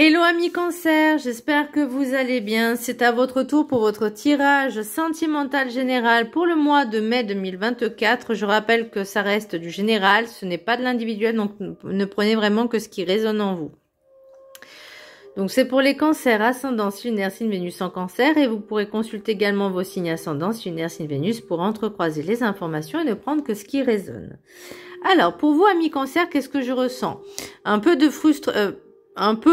Hello amis Cancer, j'espère que vous allez bien. C'est à votre tour pour votre tirage sentimental général pour le mois de mai 2024. Je rappelle que ça reste du général, ce n'est pas de l'individuel, donc ne prenez vraiment que ce qui résonne en vous. Donc c'est pour les cancers, ascendant, lunaire, signe Vénus en cancer, et vous pourrez consulter également vos signes ascendants, lunaire, signe Vénus pour entrecroiser les informations et ne prendre que ce qui résonne. Alors pour vous amis Cancer, qu'est-ce que je ressens? Un peu de un peu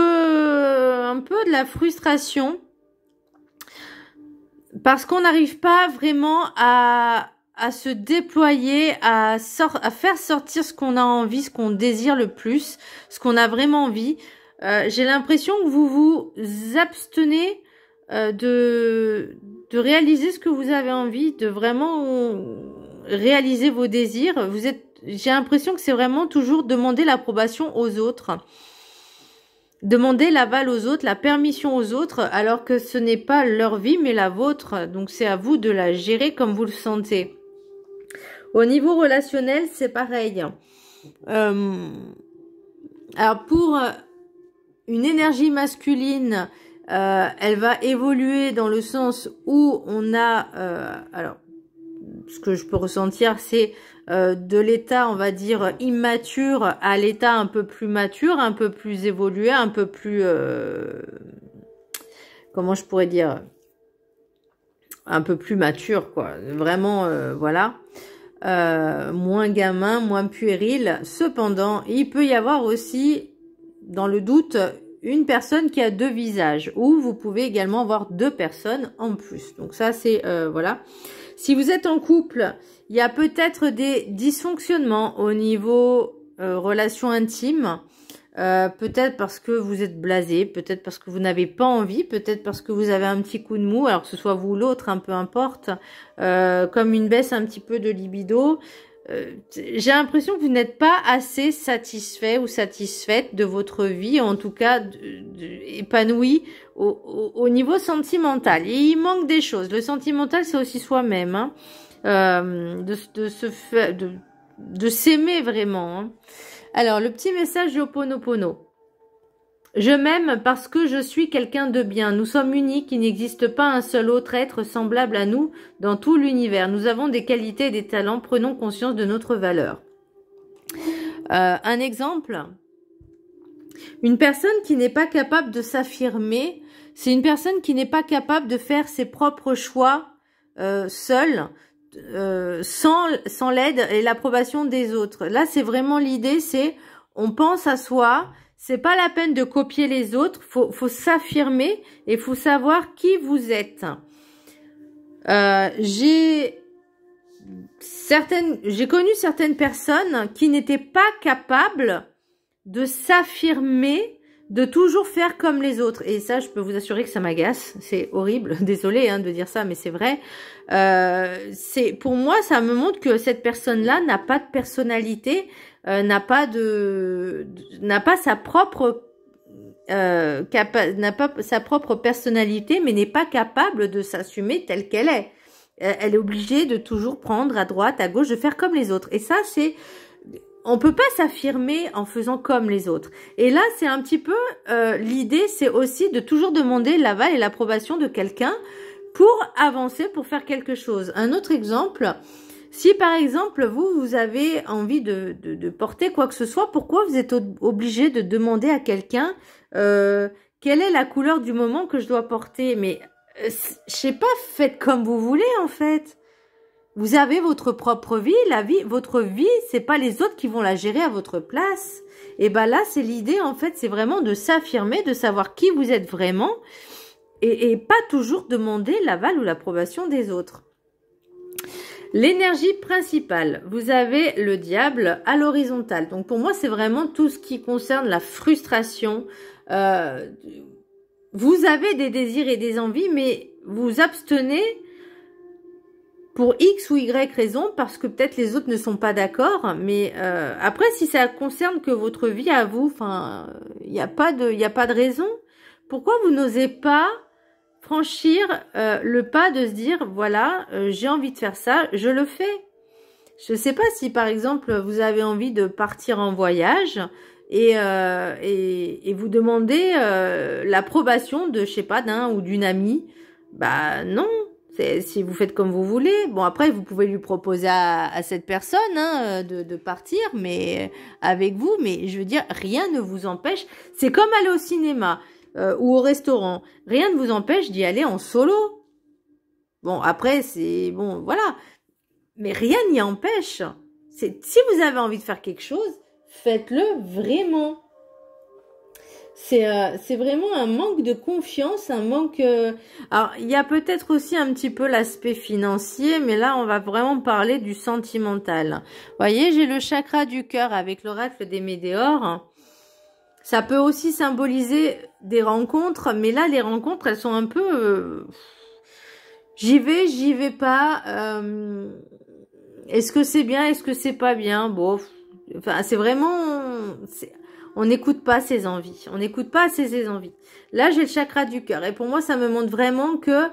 de la frustration parce qu'on n'arrive pas vraiment à se déployer, à faire sortir ce qu'on a envie, ce qu'on désire le plus, ce qu'on a vraiment envie. J'ai l'impression que vous vous abstenez de réaliser ce que vous avez envie, de vraiment réaliser vos désirs. J'ai l'impression que c'est vraiment toujours demander l'approbation aux autres. Demander l'aval aux autres, la permission aux autres, alors que ce n'est pas leur vie, mais la vôtre. Donc, c'est à vous de la gérer comme vous le sentez. Au niveau relationnel, c'est pareil. Alors, pour une énergie masculine, elle va évoluer dans le sens où on a... alors, ce que je peux ressentir, c'est de l'état, on va dire, immature à l'état un peu plus mature, un peu plus évolué, un peu plus... comment je pourrais dire? Un peu plus mature, quoi. Vraiment, voilà. Moins gamin, moins puéril. Cependant, il peut y avoir aussi, dans le doute, une personne qui a deux visages, ou vous pouvez également avoir deux personnes en plus. Donc ça, c'est... voilà. Si vous êtes en couple, il y a peut-être des dysfonctionnements au niveau relations intimes. Peut-être parce que vous êtes blasé, peut-être parce que vous n'avez pas envie, peut-être parce que vous avez un petit coup de mou, alors que ce soit vous ou l'autre, peu importe. Comme une baisse un petit peu de libido. J'ai l'impression que vous n'êtes pas assez satisfait ou satisfaite de votre vie, en tout cas épanoui au niveau sentimental. Et il manque des choses. Le sentimental, c'est aussi soi-même, hein, de s'aimer vraiment. Hein. Alors, le petit message de Ho'oponopono. Je m'aime parce que je suis quelqu'un de bien. Nous sommes uniques, il n'existe pas un seul autre être semblable à nous dans tout l'univers. Nous avons des qualités et des talents, prenons conscience de notre valeur. Un exemple, une personne qui n'est pas capable de s'affirmer, c'est une personne qui n'est pas capable de faire ses propres choix seule, sans l'aide et l'approbation des autres. Là, c'est vraiment l'idée, c'est on pense à soi. C'est pas la peine de copier les autres, faut s'affirmer et faut savoir qui vous êtes. J'ai connu certaines personnes qui n'étaient pas capables de s'affirmer, de toujours faire comme les autres. Et ça, je peux vous assurer que ça m'agace. C'est horrible, désolée de dire ça, mais c'est vrai. Pour moi, ça me montre que cette personne-là n'a pas de personnalité, n'a pas sa propre personnalité, mais n'est pas capable de s'assumer telle qu'elle est. Elle est obligée de toujours prendre à droite, à gauche, de faire comme les autres. Et ça, on peut pas s'affirmer en faisant comme les autres. Et là, c'est un petit peu l'idée, c'est aussi de toujours demander l'aval et l'approbation de quelqu'un pour avancer, pour faire quelque chose. Un autre exemple. Si par exemple, vous avez envie de porter quoi que ce soit, pourquoi vous êtes obligé de demander à quelqu'un quelle est la couleur du moment que je dois porter? Mais je sais pas, faites comme vous voulez en fait. Vous avez votre propre vie, votre vie, c'est pas les autres qui vont la gérer à votre place. Et ben là, c'est l'idée en fait, c'est vraiment de s'affirmer, de savoir qui vous êtes vraiment et pas toujours demander l'aval ou l'approbation des autres. L'énergie principale, vous avez le diable à l'horizontale. Donc pour moi, c'est vraiment tout ce qui concerne la frustration. Vous avez des désirs et des envies, mais vous abstenez pour X ou Y raison, parce que peut-être les autres ne sont pas d'accord. Mais après, si ça concerne que votre vie à vous, enfin, il n'y a pas de raison. Pourquoi vous n'osez pas franchir le pas de se dire, voilà, j'ai envie de faire ça, je le fais. Je ne sais pas si, par exemple, vous avez envie de partir en voyage et vous demandez l'approbation de, je sais pas, d'un ou d'une amie. Bah non, si vous faites comme vous voulez. Bon, après, vous pouvez lui proposer à cette personne hein, de partir, mais avec vous. Mais je veux dire, rien ne vous empêche. C'est comme aller au cinéma ou au restaurant. Rien ne vous empêche d'y aller en solo. Bon, après, c'est bon, voilà. Mais rien n'y empêche. Si vous avez envie de faire quelque chose, faites-le vraiment. C'est vraiment un manque de confiance, un manque... Alors, il y a peut-être aussi un petit peu l'aspect financier, mais là, on va vraiment parler du sentimental. Vous voyez, j'ai le chakra du cœur avec l'oracle des météores. Ça peut aussi symboliser des rencontres, mais là, les rencontres, elles sont un peu... j'y vais pas. Est-ce que c'est bien, est-ce que c'est pas bien? Bon, enfin, c'est vraiment... On n'écoute pas ses envies. On n'écoute pas assez ses envies. Là, j'ai le chakra du cœur. Et pour moi, ça me montre vraiment que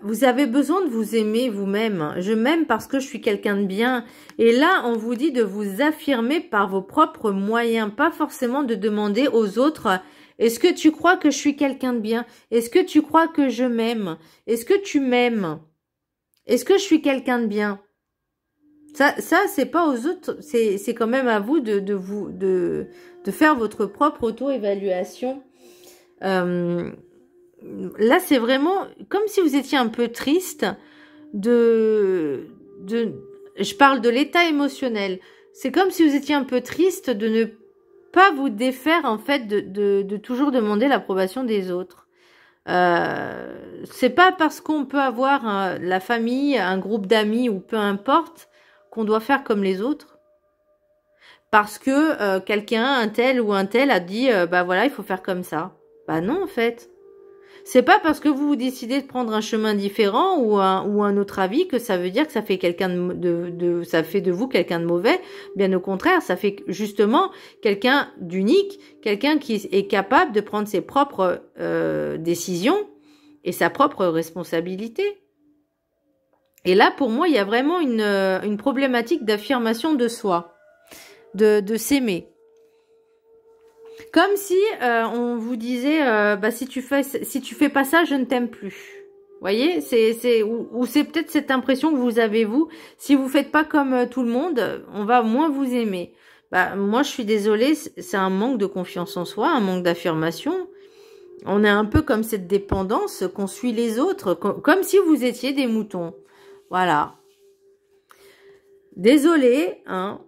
vous avez besoin de vous aimer vous-même. Je m'aime parce que je suis quelqu'un de bien. Et là, on vous dit de vous affirmer par vos propres moyens. Pas forcément de demander aux autres, est-ce que tu crois que je suis quelqu'un de bien? Est-ce que tu crois que je m'aime? Est-ce que tu m'aimes? Est-ce que je suis quelqu'un de bien? Ça c'est pas aux autres, c'est quand même à vous de faire votre propre auto-évaluation. Là, c'est vraiment comme si vous étiez un peu triste je parle de l'état émotionnel. C'est comme si vous étiez un peu triste de ne pas vous défaire, en fait, de toujours demander l'approbation des autres. C'est pas parce qu'on peut avoir la famille, un groupe d'amis ou peu importe, qu'on doit faire comme les autres parce que quelqu'un, un tel ou un tel a dit bah voilà, il faut faire comme ça. Bah non en fait. C'est pas parce que vous décidez de prendre un chemin différent ou un autre avis que ça veut dire que ça fait quelqu'un ça fait de vous quelqu'un de mauvais. Bien au contraire, ça fait justement quelqu'un d'unique, quelqu'un qui est capable de prendre ses propres décisions et sa propre responsabilité. Et là, pour moi, il y a vraiment une problématique d'affirmation de soi, de s'aimer. Comme si on vous disait, bah si tu fais pas ça, je ne t'aime plus. Vous voyez, ou c'est peut-être cette impression que vous avez vous. Si vous faites pas comme tout le monde, on va moins vous aimer. Bah moi, je suis désolée, c'est un manque de confiance en soi, un manque d'affirmation. On est un peu comme cette dépendance qu'on suit les autres, comme si vous étiez des moutons. Voilà. Désolée, hein.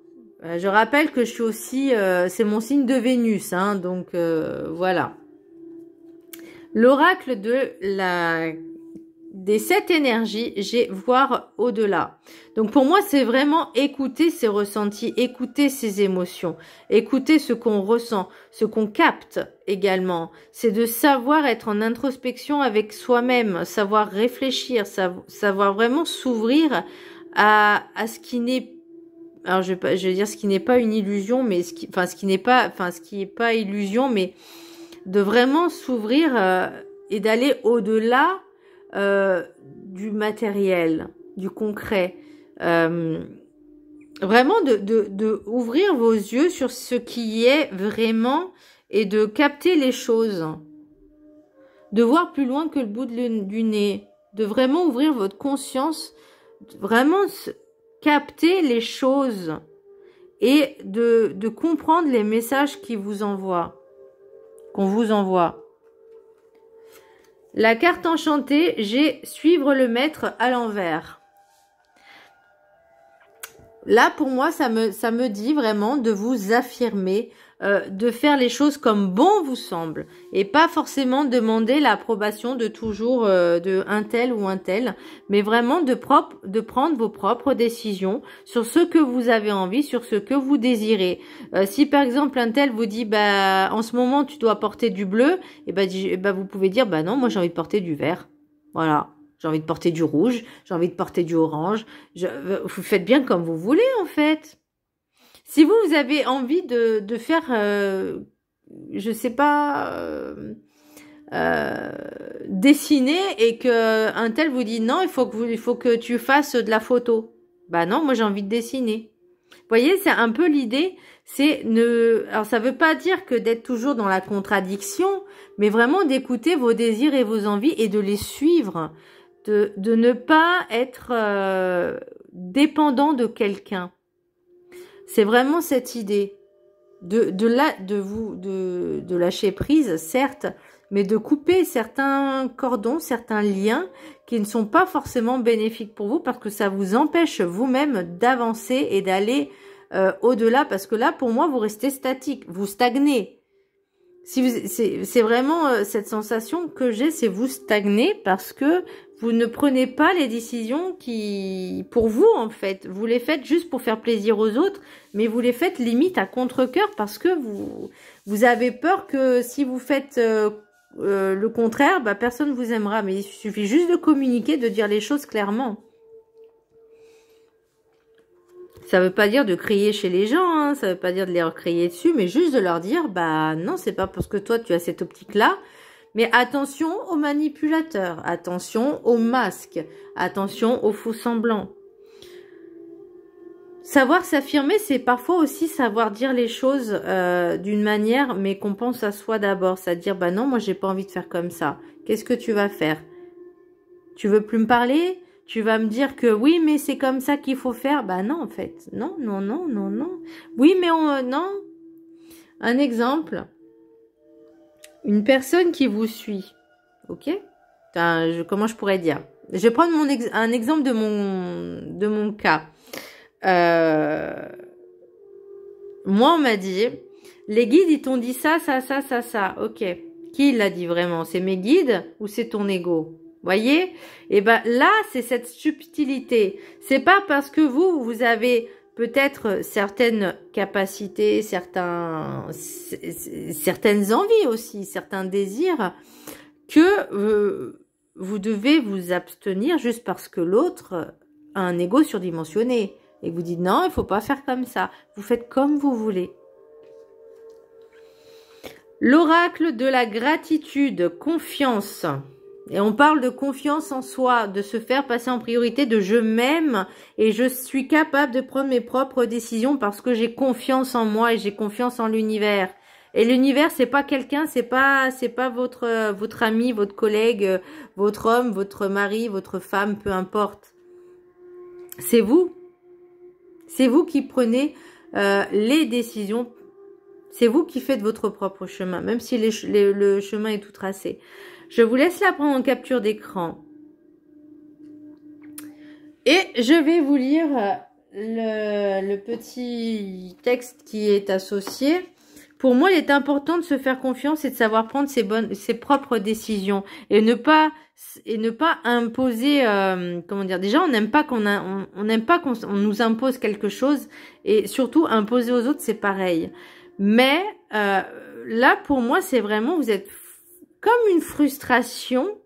Je rappelle que je suis aussi, c'est mon signe de Vénus, hein, donc voilà. L'oracle des 7 énergies, j'ai voir au-delà. Donc pour moi, c'est vraiment écouter ses ressentis, écouter ses émotions, écouter ce qu'on ressent, ce qu'on capte également. C'est de savoir être en introspection avec soi-même, savoir réfléchir, savoir vraiment s'ouvrir à ce qui n'est, alors je vais dire ce qui n'est pas une illusion, mais ce qui est pas illusion, mais de vraiment s'ouvrir et d'aller au-delà du matériel, du concret. Vraiment de ouvrir vos yeux sur ce qui est vraiment et de capter les choses. De voir plus loin que le bout du nez. De vraiment ouvrir votre conscience, vraiment capter les choses et de comprendre les messages qu'on vous envoie. La carte enchantée, j'ai suivre le maître à l'envers. Là, pour moi, ça me dit vraiment de vous affirmer, de faire les choses comme bon vous semble et pas forcément demander l'approbation de toujours de un tel ou un tel, mais vraiment de prendre vos propres décisions sur ce que vous avez envie, sur ce que vous désirez. Si par exemple un tel vous dit bah en ce moment tu dois porter du bleu, et bah vous pouvez dire bah non, moi j'ai envie de porter du vert. Voilà. J'ai envie de porter du rouge, j'ai envie de porter du orange. Vous faites bien comme vous voulez, en fait. Si vous avez envie de faire, je sais pas, dessiner et que un tel vous dit non, il faut que tu fasses de la photo. Bah non, moi j'ai envie de dessiner. Vous voyez, c'est un peu l'idée, c'est ne... Alors, ça veut pas dire que d'être toujours dans la contradiction, mais vraiment d'écouter vos désirs et vos envies et de les suivre. De ne pas être dépendant de quelqu'un. C'est vraiment cette idée. De lâcher prise, certes, mais de couper certains cordons, certains liens qui ne sont pas forcément bénéfiques pour vous parce que ça vous empêche vous-même d'avancer et d'aller au-delà, parce que là, pour moi, vous restez statique, vous stagnez. Si c'est vraiment cette sensation que j'ai, c'est vous stagnez parce que vous ne prenez pas les décisions qui, pour vous en fait, vous les faites juste pour faire plaisir aux autres, mais vous les faites limite à contre-cœur parce que vous avez peur que si vous faites le contraire, bah, personne vous aimera. Mais il suffit juste de communiquer, de dire les choses clairement. Ça veut pas dire de crier chez les gens, hein, ça veut pas dire de les crier dessus, mais juste de leur dire, bah non, c'est pas parce que toi tu as cette optique-là, mais attention aux manipulateurs, attention aux masques, attention aux faux semblants. Savoir s'affirmer, c'est parfois aussi savoir dire les choses d'une manière, mais qu'on pense à soi d'abord, c'est-à-dire, bah non, moi j'ai pas envie de faire comme ça. Qu'est-ce que tu vas faire? Tu veux plus me parler? Tu vas me dire que oui, mais c'est comme ça qu'il faut faire. Bah non, en fait. Non, non, non, non, non. Oui, mais non. Un exemple. Une personne qui vous suit. Ok? Enfin, comment je pourrais dire? Je vais prendre un exemple de mon cas. Moi, on m'a dit, les guides, ils t'ont dit ça, ça, ça, ça, ça. Ok. Qui l'a dit vraiment? C'est mes guides ou c'est ton ego? Voyez? Et ben là, c'est cette subtilité. C'est pas parce que vous avez peut-être certaines capacités, certaines envies aussi, certains désirs, que vous devez vous abstenir juste parce que l'autre a un ego surdimensionné. Et vous dites non, il faut pas faire comme ça. Vous faites comme vous voulez. L'oracle de la gratitude, confiance. Et on parle de confiance en soi, de se faire passer en priorité, de je m'aime et je suis capable de prendre mes propres décisions parce que j'ai confiance en moi et j'ai confiance en l'univers. Et l'univers, c'est pas quelqu'un, c'est pas votre ami, votre collègue, votre homme, votre mari, votre femme, peu importe. C'est vous. C'est vous qui prenez les décisions. C'est vous qui faites votre propre chemin, même si le chemin est tout tracé. Je vous laisse la prendre en capture d'écran. Et je vais vous lire le petit texte qui est associé. Pour moi, il est important de se faire confiance et de savoir prendre ses propres décisions. Et ne pas imposer, comment dire, déjà on n'aime pas qu'on nous impose quelque chose. Et surtout, imposer aux autres, c'est pareil. Mais là, pour moi, c'est vraiment, vous êtes comme une frustration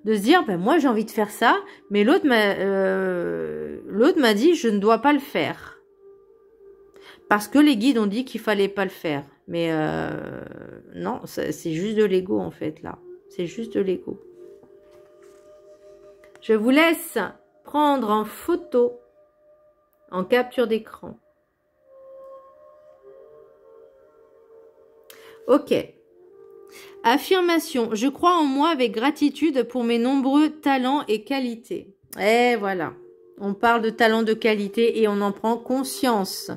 de se dire, ben moi j'ai envie de faire ça, mais l'autre m'a dit je ne dois pas le faire. Parce que les guides ont dit qu'il fallait pas le faire. Mais non, c'est juste de l'ego en fait là. C'est juste de l'ego. Je vous laisse prendre en photo, en capture d'écran. Ok. Affirmation. Je crois en moi avec gratitude pour mes nombreux talents et qualités. Et voilà. On parle de talents, de qualité et on en prend conscience.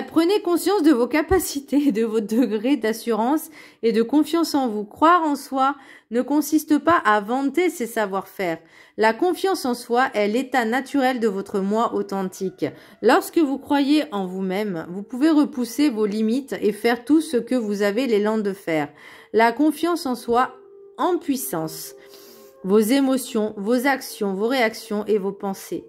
Prenez conscience de vos capacités, de votre degré d'assurance et de confiance en vous. Croire en soi ne consiste pas à vanter ses savoir-faire. La confiance en soi est l'état naturel de votre moi authentique. Lorsque vous croyez en vous-même, vous pouvez repousser vos limites et faire tout ce que vous avez l'élan de faire. La confiance en soi en puissance. Vos émotions, vos actions, vos réactions et vos pensées.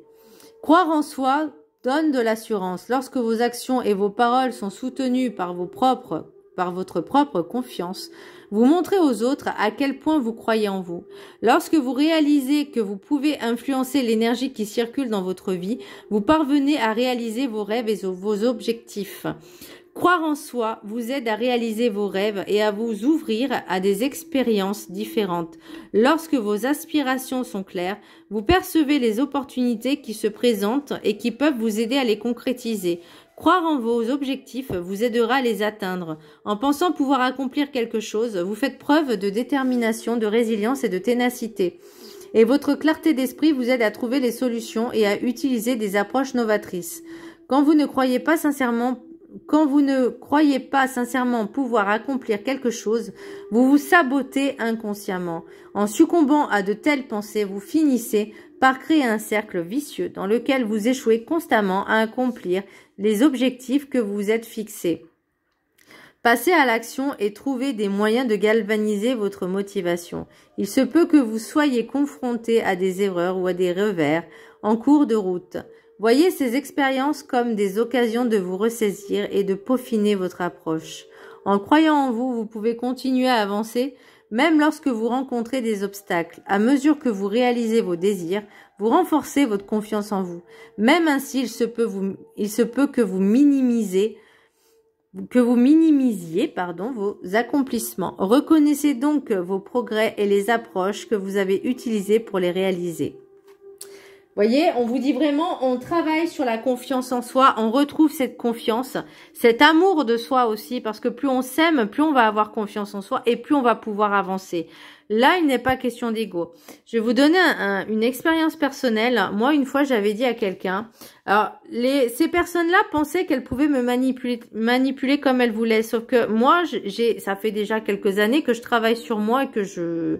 Croire en soi donne de l'assurance. Lorsque vos actions et vos paroles sont soutenues par votre propre confiance, vous montrez aux autres à quel point vous croyez en vous. Lorsque vous réalisez que vous pouvez influencer l'énergie qui circule dans votre vie, vous parvenez à réaliser vos rêves et vos objectifs. Croire en soi vous aide à réaliser vos rêves et à vous ouvrir à des expériences différentes. Lorsque vos aspirations sont claires, vous percevez les opportunités qui se présentent et qui peuvent vous aider à les concrétiser. Croire en vos objectifs vous aidera à les atteindre. En pensant pouvoir accomplir quelque chose, vous faites preuve de détermination, de résilience et de ténacité. Et votre clarté d'esprit vous aide à trouver les solutions et à utiliser des approches novatrices. Quand vous ne croyez pas sincèrement pouvoir accomplir quelque chose, vous vous sabotez inconsciemment. En succombant à de telles pensées, vous finissez par créer un cercle vicieux dans lequel vous échouez constamment à accomplir les objectifs que vous vous êtes fixés. Passez à l'action et trouvez des moyens de galvaniser votre motivation. Il se peut que vous soyez confronté à des erreurs ou à des revers en cours de route. Voyez ces expériences comme des occasions de vous ressaisir et de peaufiner votre approche. En croyant en vous, vous pouvez continuer à avancer, même lorsque vous rencontrez des obstacles. À mesure que vous réalisez vos désirs, vous renforcez votre confiance en vous. Même ainsi, il se peut que vous minimisiez vos accomplissements. Reconnaissez donc vos progrès et les approches que vous avez utilisées pour les réaliser. Voyez, on vous dit vraiment, on travaille sur la confiance en soi, on retrouve cette confiance, cet amour de soi aussi, parce que plus on s'aime, plus on va avoir confiance en soi et plus on va pouvoir avancer. Là, il n'est pas question d'ego. Je vais vous donner une expérience personnelle. Moi, une fois, j'avais dit à quelqu'un, alors ces personnes-là pensaient qu'elles pouvaient me manipuler comme elles voulaient, sauf que moi, ça fait déjà quelques années que je travaille sur moi et que je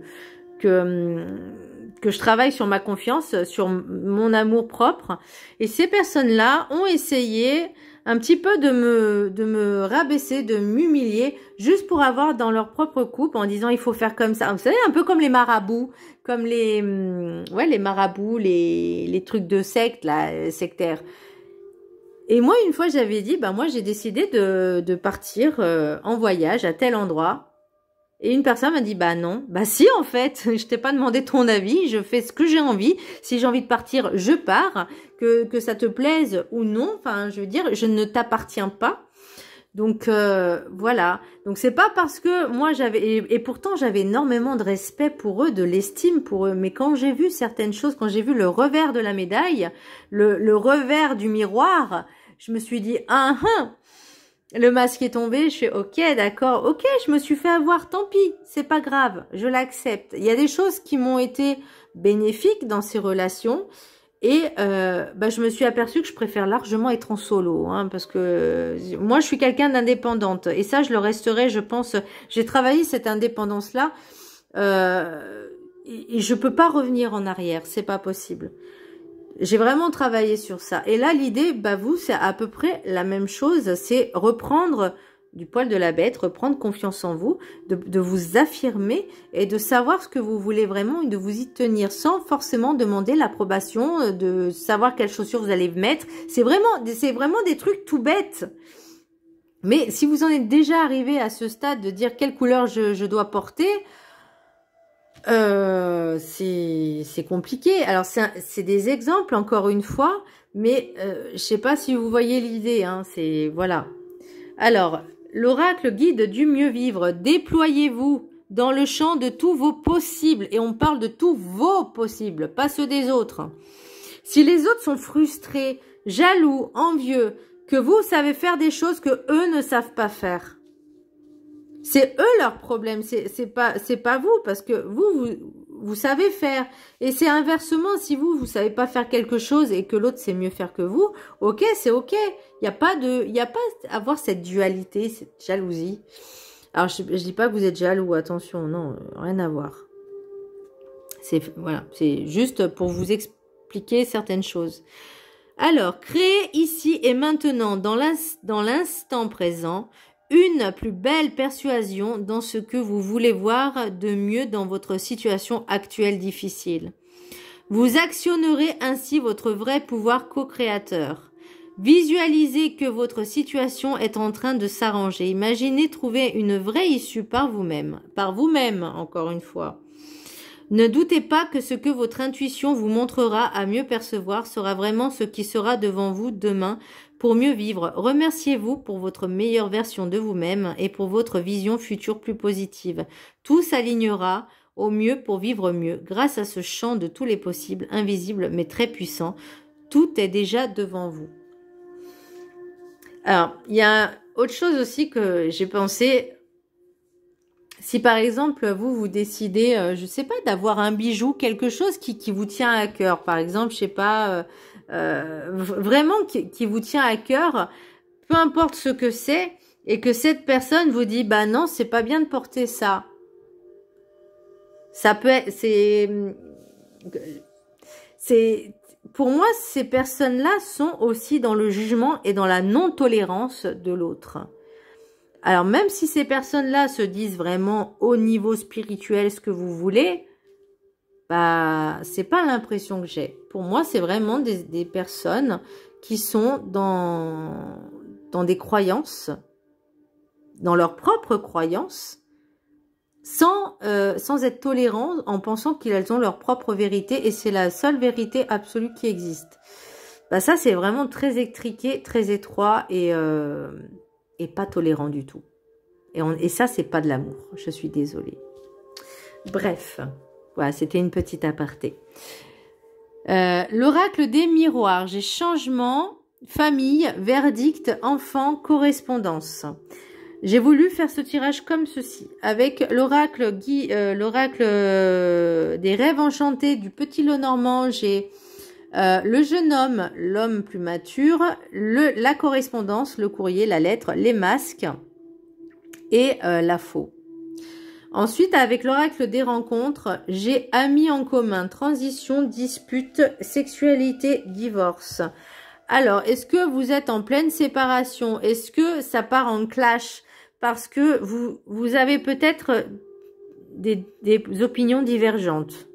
travaille sur ma confiance, sur mon amour propre. Et ces personnes-là ont essayé un petit peu de me rabaisser, de m'humilier, juste pour avoir dans leur propre couple en disant il faut faire comme ça. Vous savez, un peu comme les marabouts, comme les marabouts, les trucs de secte, là, sectaires. Et moi, une fois, j'avais dit, moi, j'ai décidé de partir en voyage à tel endroit. Et une personne m'a dit, non. Si, en fait, je t'ai pas demandé ton avis, je fais ce que j'ai envie. Si j'ai envie de partir, je pars. Que ça te plaise ou non, enfin, je veux dire, je ne t'appartiens pas. Donc, voilà. Donc, c'est pas parce que moi, et pourtant, j'avais énormément de respect pour eux, de l'estime pour eux. Mais quand j'ai vu certaines choses, quand j'ai vu le revers de la médaille, le revers du miroir, je me suis dit, le masque est tombé, je fais ok, d'accord, ok, je me suis fait avoir, tant pis, c'est pas grave, je l'accepte. Il y a des choses qui m'ont été bénéfiques dans ces relations et je me suis aperçue que je préfère largement être en solo, parce que moi je suis quelqu'un d'indépendante et ça je le resterai, je pense. J'ai travaillé cette indépendance-là et je peux pas revenir en arrière, c'est pas possible. J'ai vraiment travaillé sur ça. Et là, l'idée, vous, c'est à peu près la même chose. C'est reprendre du poil de la bête, reprendre confiance en vous, de vous affirmer et de savoir ce que vous voulez vraiment et de vous y tenir sans forcément demander l'approbation, de savoir quelles chaussures vous allez mettre. C'est vraiment des trucs tout bêtes. Mais si vous en êtes déjà arrivé à ce stade de dire quelle couleur je dois porter, c'est compliqué. Alors c'est des exemples encore une fois, mais je sais pas si vous voyez l'idée. C'est voilà. Alors l'oracle guide du mieux vivre. Déployez-vous dans le champ de tous vos possibles et on parle de tous vos possibles, pas ceux des autres. Si les autres sont frustrés, jaloux, envieux, que vous savez faire des choses que eux ne savent pas faire. C'est eux leur problème, c'est pas vous, parce que vous savez faire. Et c'est inversement, si vous savez pas faire quelque chose et que l'autre sait mieux faire que vous, ok, c'est ok. Il y a pas à avoir cette dualité, cette jalousie. Alors je dis pas que vous êtes jaloux, attention, non, rien à voir. Voilà, c'est juste pour vous expliquer certaines choses. Alors, créez ici et maintenant, dans l'instant présent, une plus belle persuasion dans ce que vous voulez voir de mieux dans votre situation actuelle difficile. Vous actionnerez ainsi votre vrai pouvoir co-créateur. Visualisez que votre situation est en train de s'arranger. Imaginez trouver une vraie issue par vous-même, encore une fois. Ne doutez pas que ce que votre intuition vous montrera à mieux percevoir sera vraiment ce qui sera devant vous demain pour mieux vivre. Remerciez-vous pour votre meilleure version de vous-même et pour votre vision future plus positive. Tout s'alignera au mieux pour vivre mieux grâce à ce champ de tous les possibles, invisible mais très puissant. Tout est déjà devant vous. Alors, il y a autre chose aussi que j'ai pensé. Si par exemple, vous décidez, je sais pas, d'avoir un bijou, quelque chose qui vous tient à cœur. Par exemple, je sais pas, vraiment qui vous tient à cœur, peu importe ce que c'est, et que cette personne vous dit, bah non, c'est pas bien de porter ça. Ça peut être, pour moi, ces personnes-là sont aussi dans le jugement et dans la non-tolérance de l'autre. Alors, même si ces personnes-là se disent vraiment au niveau spirituel ce que vous voulez, bah, c'est pas l'impression que j'ai. Pour moi, c'est vraiment des personnes qui sont dans des croyances, dans leurs propres croyances, sans être tolérants, en pensant qu'elles ont leur propre vérité et c'est la seule vérité absolue qui existe. Bah ça, c'est vraiment très étriqué, très étroit et pas tolérant du tout. Et ça, c'est pas de l'amour. Je suis désolée. Bref, voilà, c'était une petite aparté. L'oracle des miroirs. J'ai changement, famille, verdict, enfant, correspondance. J'ai voulu faire ce tirage comme ceci, avec l'oracle des rêves enchantés du petit Lenormand. J'ai le jeune homme, l'homme plus mature, la correspondance, le courrier, la lettre, les masques et la faux. Ensuite, avec l'oracle des rencontres, j'ai amis en commun, transition, dispute, sexualité, divorce. Alors, est-ce que vous êtes en pleine séparation? Est-ce que ça part en clash? Parce que vous avez peut-être des opinions divergentes.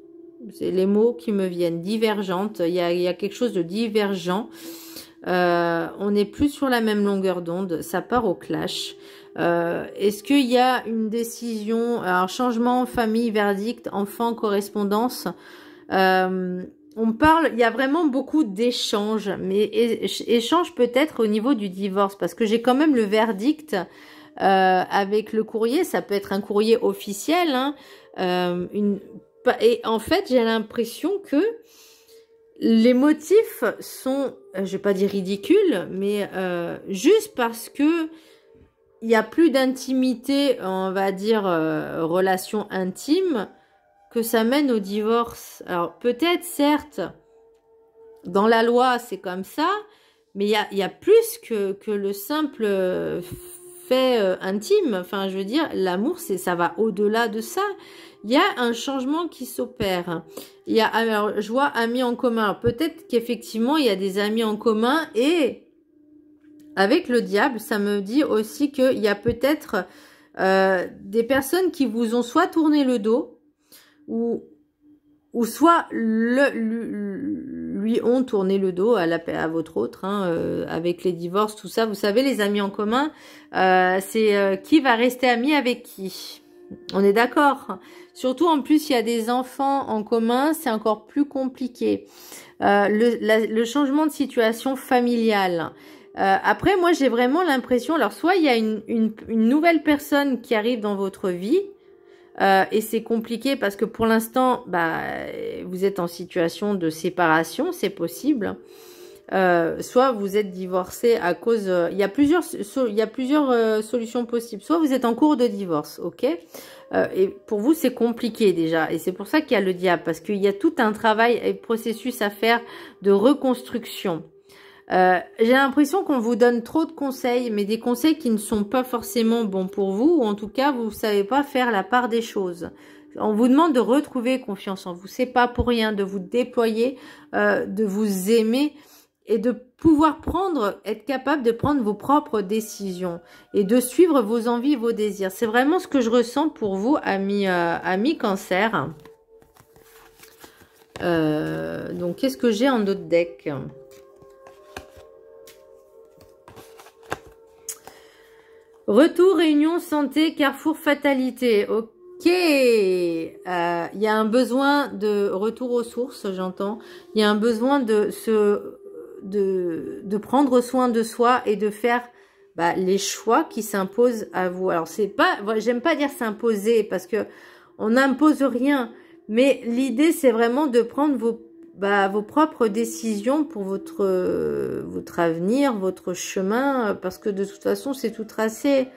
C'est les mots qui me viennent, divergentes. Il y a quelque chose de divergent. On n'est plus sur la même longueur d'onde. Ça part au clash. Est-ce qu'il y a une décision, alors changement, famille, verdict, enfant, correspondance, on parle, il y a vraiment beaucoup d'échanges, mais échanges peut-être au niveau du divorce, parce que j'ai quand même le verdict avec le courrier, ça peut être un courrier officiel, hein, et en fait j'ai l'impression que les motifs sont, je vais pas dire ridicules, mais juste parce que il y a plus d'intimité, on va dire relation intime, que ça mène au divorce. Alors peut-être, certes, dans la loi c'est comme ça, mais il y a plus que le simple fait intime. Enfin, je veux dire, l'amour, ça va au-delà de ça. Il y a un changement qui s'opère. Il y a, alors, je vois amis en commun. Peut-être qu'effectivement, il y a des amis en commun et avec le diable, ça me dit aussi qu'il y a peut-être des personnes qui vous ont soit tourné le dos ou soit lui ont tourné le dos à votre autre, hein, avec les divorces, tout ça. Vous savez, les amis en commun, c'est qui va rester ami avec qui. On est d'accord. Surtout, en plus, il y a des enfants en commun, c'est encore plus compliqué. Le changement de situation familiale. Après, moi, j'ai vraiment l'impression, alors soit il y a une nouvelle personne qui arrive dans votre vie, et c'est compliqué parce que pour l'instant, bah, vous êtes en situation de séparation, c'est possible. Soit vous êtes divorcé à cause... il y a plusieurs solutions possibles. Soit vous êtes en cours de divorce, ok, et pour vous, c'est compliqué déjà. Et c'est pour ça qu'il y a le diable, parce qu'il y a tout un travail et processus à faire de reconstruction. J'ai l'impression qu'on vous donne trop de conseils, mais des conseils qui ne sont pas forcément bons pour vous, ou en tout cas, vous ne savez pas faire la part des choses. On vous demande de retrouver confiance en vous. C'est pas pour rien, de vous déployer, de vous aimer et de pouvoir être capable de prendre vos propres décisions et de suivre vos envies, vos désirs. C'est vraiment ce que je ressens pour vous, amis Cancer. Donc, qu'est-ce que j'ai en autre deck ? Retour, réunion, santé, carrefour, fatalité. Ok. Il y a un besoin de retour aux sources, j'entends. Il y a un besoin de prendre soin de soi et de faire les choix qui s'imposent à vous. Alors, c'est pas, j'aime pas dire s'imposer parce que on n'impose rien. Mais l'idée, c'est vraiment de prendre vos propres décisions pour votre avenir, votre chemin, parce que de toute façon, c'est tout tracé.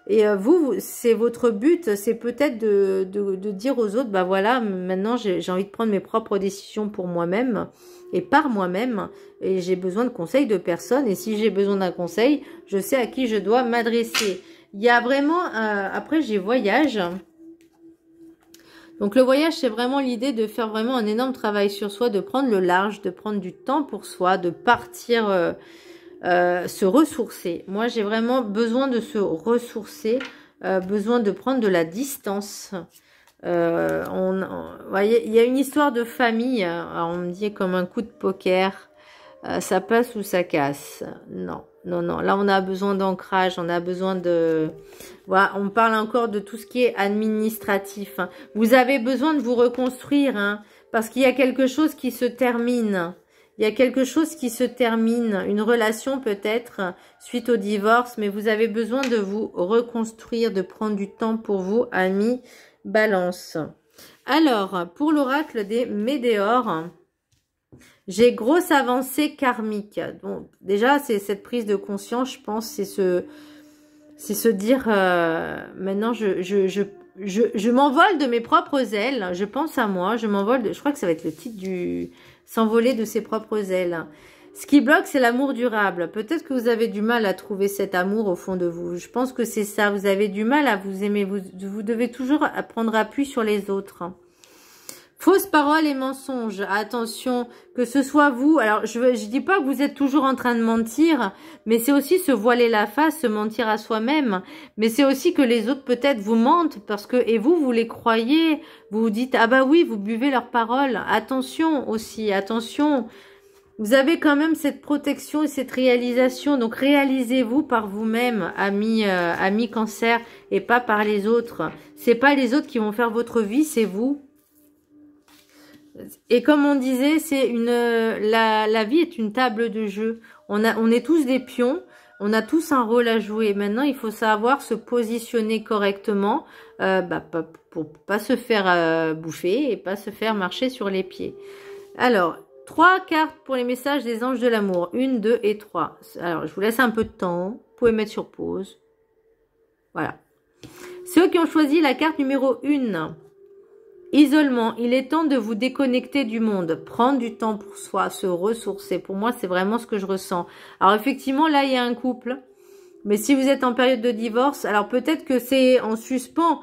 Et vous, c'est votre but, c'est peut-être de dire aux autres, bah voilà, maintenant j'ai envie de prendre mes propres décisions pour moi-même et par moi-même, et j'ai besoin de conseils de personnes, et si j'ai besoin d'un conseil, je sais à qui je dois m'adresser. Il y a vraiment, après j'ai voyage. Donc le voyage, c'est vraiment l'idée de faire vraiment un énorme travail sur soi, de prendre le large, de prendre du temps pour soi, de partir... se ressourcer. Moi, j'ai vraiment besoin de se ressourcer, besoin de prendre de la distance. Voyez, il y a une histoire de famille. Alors, on me dit comme un coup de poker, ça passe ou ça casse. Non, non, non. Là, on a besoin d'ancrage, on a besoin de... Voilà, on parle encore de tout ce qui est administratif. Hein. Vous avez besoin de vous reconstruire, hein, parce qu'il y a quelque chose qui se termine. Il y a quelque chose qui se termine, une relation peut-être suite au divorce, mais vous avez besoin de vous reconstruire, de prendre du temps pour vous, amis Balance. Alors, pour l'oracle des Médéors, j'ai grosse avancée karmique. Donc, déjà, c'est cette prise de conscience, je pense, c'est se dire, maintenant, je m'envole de mes propres ailes, je pense à moi, je m'envole, je crois que ça va être le titre du... S'envoler de ses propres ailes. Ce qui bloque, c'est l'amour durable. Peut-être que vous avez du mal à trouver cet amour au fond de vous. Je pense que c'est ça. Vous avez du mal à vous aimer. Vous devez toujours prendre appui sur les autres. Fausses paroles et mensonges. Attention, que ce soit vous. Alors, je dis pas que vous êtes toujours en train de mentir, mais c'est aussi se voiler la face, se mentir à soi-même. Mais c'est aussi que les autres peut-être vous mentent parce que, et vous les croyez. Vous vous dites, ah bah oui, vous buvez leurs paroles. Attention aussi, attention. Vous avez quand même cette protection et cette réalisation. Donc, réalisez-vous par vous-même, amis Cancer, et pas par les autres. C'est pas les autres qui vont faire votre vie, c'est vous. Et comme on disait, c'est la vie est une table de jeu. On est tous des pions, on a tous un rôle à jouer. Maintenant, il faut savoir se positionner correctement pour pas se faire bouffer et pas se faire marcher sur les pieds. Alors, 3 cartes pour les messages des anges de l'amour. 1, 2 et 3. Alors, je vous laisse un peu de temps. Vous pouvez mettre sur pause. Voilà. Ceux qui ont choisi la carte numéro 1. Isolement, il est temps de vous déconnecter du monde, prendre du temps pour soi, se ressourcer. Pour moi, c'est vraiment ce que je ressens. Alors effectivement, là, il y a un couple. Mais si vous êtes en période de divorce, alors peut-être que c'est en suspens.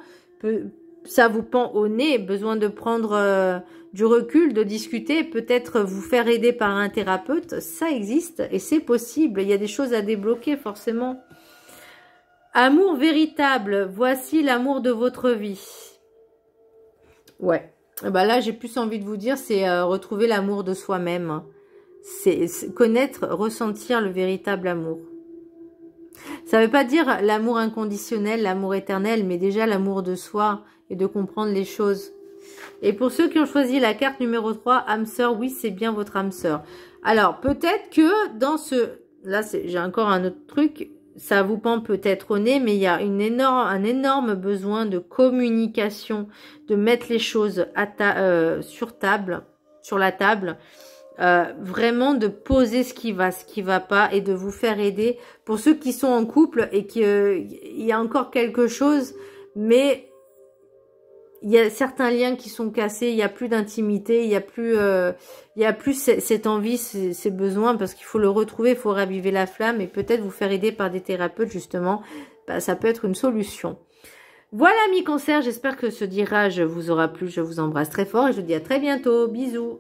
Ça vous pend au nez, besoin de prendre du recul, de discuter, peut-être vous faire aider par un thérapeute. Ça existe et c'est possible. Il y a des choses à débloquer forcément. Amour véritable, voici l'amour de votre vie. Ouais, bah là j'ai plus envie de vous dire, c'est retrouver l'amour de soi-même. C'est connaître, ressentir le véritable amour. Ça veut pas dire l'amour inconditionnel, l'amour éternel, mais déjà l'amour de soi et de comprendre les choses. Et pour ceux qui ont choisi la carte numéro 3, âme sœur, oui c'est bien votre âme sœur. Alors peut-être que dans ce... Là j'ai encore un autre truc... Ça vous pend peut-être au nez, mais il y a un énorme besoin de communication, de mettre les choses sur la table, vraiment de poser ce qui va pas et de vous faire aider. Pour ceux qui sont en couple et qu'il y a encore quelque chose, mais il y a certains liens qui sont cassés, il n'y a plus d'intimité, il y a plus cette envie, ces besoins, parce qu'il faut le retrouver, il faut raviver la flamme et peut-être vous faire aider par des thérapeutes justement, ça peut être une solution. Voilà amis Cancer, j'espère que ce tirage vous aura plu, je vous embrasse très fort et je vous dis à très bientôt, bisous.